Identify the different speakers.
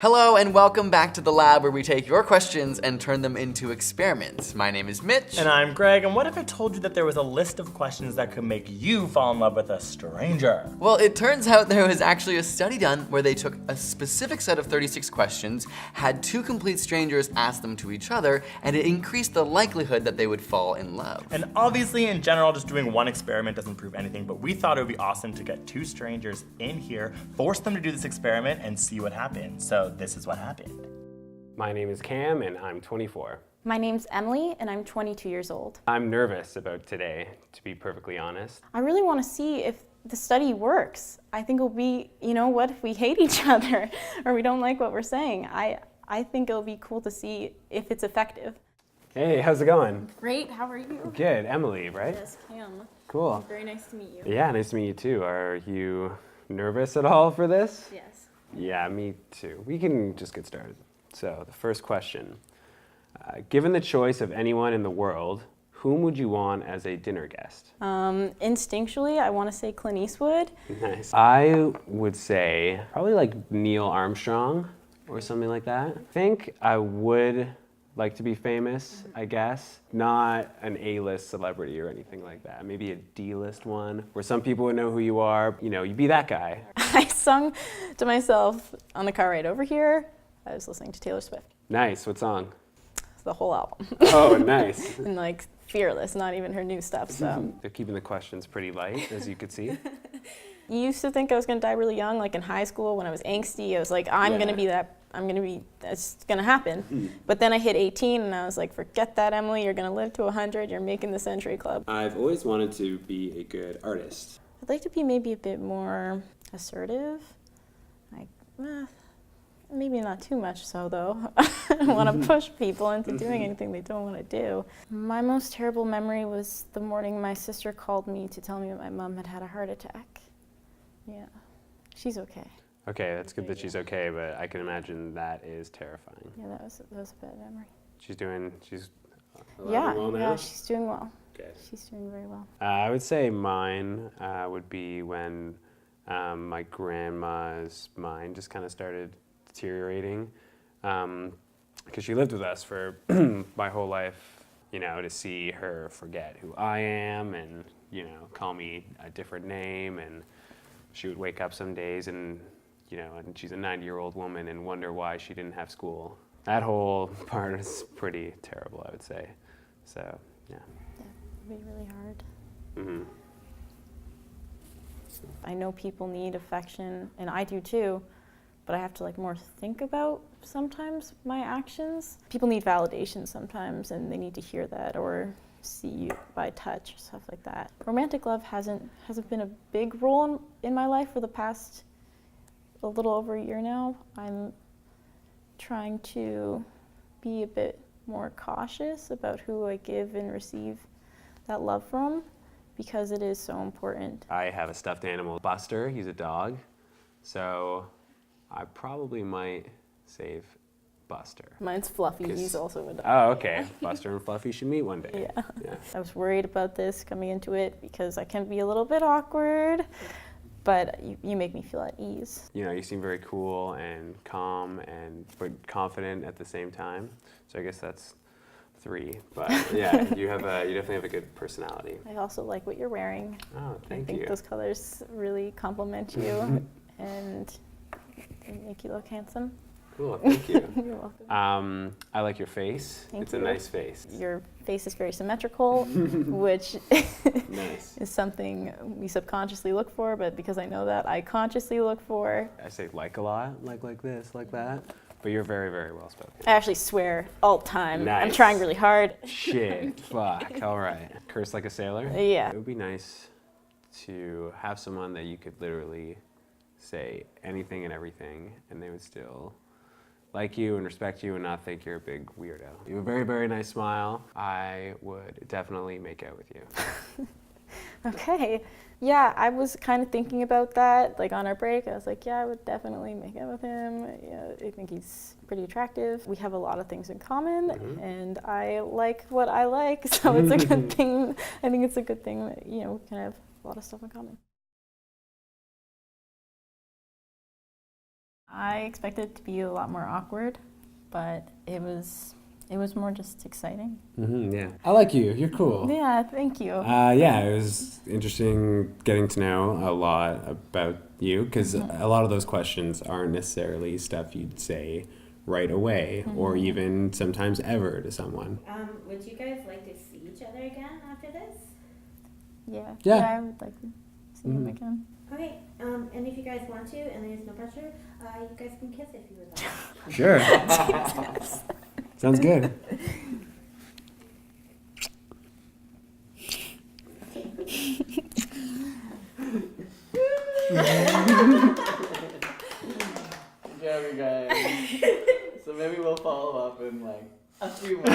Speaker 1: Hello and welcome back to the lab where we take your questions and turn them into experiments. My name is Mitch.
Speaker 2: And I'm Greg, and what if I told you that there was a list of questions that could make you fall in love with a stranger?
Speaker 1: Well, it turns out there was actually a study done where they took a specific set of 36 questions, had two complete strangers ask them to each other, and it increased the likelihood that they would fall in love.
Speaker 2: And obviously, in general, just doing one experiment doesn't prove anything, but we thought it would be awesome to get two strangers in here, force them to do this experiment, and see what happens. So this is what happened.
Speaker 3: My name is Cam and I'm 24.
Speaker 4: My name's Emily and I'm 22 years old.
Speaker 3: I'm nervous about today, to be perfectly honest.
Speaker 4: I really want to see if the study works. I think it'll be, what if we hate each other or we don't like what we're saying? I think it'll be cool to see if it's effective.
Speaker 3: Hey, how's it going?
Speaker 4: Great, how are you?
Speaker 3: Good, Emily, right?
Speaker 4: Yes, Cam.
Speaker 3: Cool.
Speaker 4: Very nice to meet you.
Speaker 3: Yeah, nice to meet you too. Are you nervous at all for this?
Speaker 4: Yes.
Speaker 3: Yeah, me too. We can just get started. So, the first question. Given the choice of anyone in the world, whom would you want as a dinner guest?
Speaker 4: Instinctually, I want to say Clint Eastwood.
Speaker 3: Nice. I would say probably like Neil Armstrong or something like that. I think I would like to be famous, I guess. Not an A-list celebrity or anything like that. Maybe a D-list one where some people would know who you are. You be that guy.
Speaker 4: I sung to myself on the car ride over here. I was listening to Taylor Swift.
Speaker 3: Nice. What song?
Speaker 4: The whole album.
Speaker 3: Oh, nice.
Speaker 4: And Fearless, not even her new stuff, so.
Speaker 3: They're keeping the questions pretty light, as you could see.
Speaker 4: You used to think I was gonna die really young, like in high school when I was angsty. I was like, that's gonna happen. But then I hit 18 and I was like, forget that, Emily, you're gonna live to 100, you're making the Century Club.
Speaker 3: I've always wanted to be a good artist.
Speaker 4: I'd like to be maybe a bit more assertive. Maybe not too much so though. I don't wanna push people into doing anything they don't wanna do. My most terrible memory was the morning my sister called me to tell me that my mom had had a heart attack. Yeah, she's okay.
Speaker 3: Okay, that's good that she's okay, but I can imagine that is terrifying.
Speaker 4: Yeah, that was a bad memory.
Speaker 3: She's
Speaker 4: Yeah,
Speaker 3: well now?
Speaker 4: yeah, she's doing well.
Speaker 3: Good.
Speaker 4: She's doing very well.
Speaker 3: I would say mine would be when my grandma's mind just kind of started deteriorating, because she lived with us for my whole life. To see her forget who I am and call me a different name, and she would wake up some days and and she's a 90-year-old woman and wonder why she didn't have school. That whole part is pretty terrible, I would say. So, yeah.
Speaker 4: Yeah, it'd be really hard.
Speaker 3: Mm-hmm.
Speaker 4: I know people need affection, and I do too, but I have to more think about sometimes my actions. People need validation sometimes, and they need to hear that or see you by touch, stuff like that. Romantic love hasn't been a big role in my life for the past a little over a year now. I'm trying to be a bit more cautious about who I give and receive that love from, because it is so important.
Speaker 3: I have a stuffed animal, Buster. He's a dog. So I probably might save Buster.
Speaker 4: Mine's Fluffy, he's also a dog.
Speaker 3: Oh, okay. Buster and Fluffy should meet one day.
Speaker 4: Yeah. I was worried about this coming into it because I can be a little bit awkward, but you make me feel at ease.
Speaker 3: You seem very cool and calm but confident at the same time. So I guess that's 3. But yeah, you definitely have a good personality.
Speaker 4: I also like what you're wearing.
Speaker 3: Oh, thank you.
Speaker 4: I think those colors really complement you and they make you look handsome.
Speaker 3: Cool, thank you.
Speaker 4: You're welcome.
Speaker 3: I like your face. It's a nice face.
Speaker 4: Your face is very symmetrical, which
Speaker 3: Nice.
Speaker 4: is something we subconsciously look for, but because I know that, I consciously look for.
Speaker 3: I say like a lot, like this, like that. But you're very, very well spoken.
Speaker 4: I actually swear all the time.
Speaker 3: Nice.
Speaker 4: I'm trying really hard.
Speaker 3: Shit, fuck, all right. Curse like a sailor?
Speaker 4: Yeah.
Speaker 3: It would be nice to have someone that you could literally say anything and everything, and they would still like you and respect you and not think you're a big weirdo. You have a very, very nice smile. I would definitely make out with you.
Speaker 4: Okay. Yeah, I was kind of thinking about that, on our break. I was like, yeah, I would definitely make out with him. Yeah, I think he's pretty attractive. We have a lot of things in common, and I like what I like, so it's a good thing. I think it's a good thing that, we can have a lot of stuff in common. I expected it to be a lot more awkward, but it was more just exciting.
Speaker 3: Yeah. I like you. You're cool.
Speaker 4: Yeah, thank you.
Speaker 3: Yeah, it was interesting getting to know a lot about you because a lot of those questions aren't necessarily stuff you'd say right away or even sometimes ever to someone.
Speaker 5: Would you guys like to see each other again after this?
Speaker 4: Yeah.
Speaker 3: Yeah.
Speaker 4: I would like to see him again.
Speaker 5: Okay, and if you guys want to, and there's no pressure, you guys can kiss if you would like.
Speaker 3: Sure. Sounds good.
Speaker 1: Good job, you guys. So maybe we'll follow up in like a few months.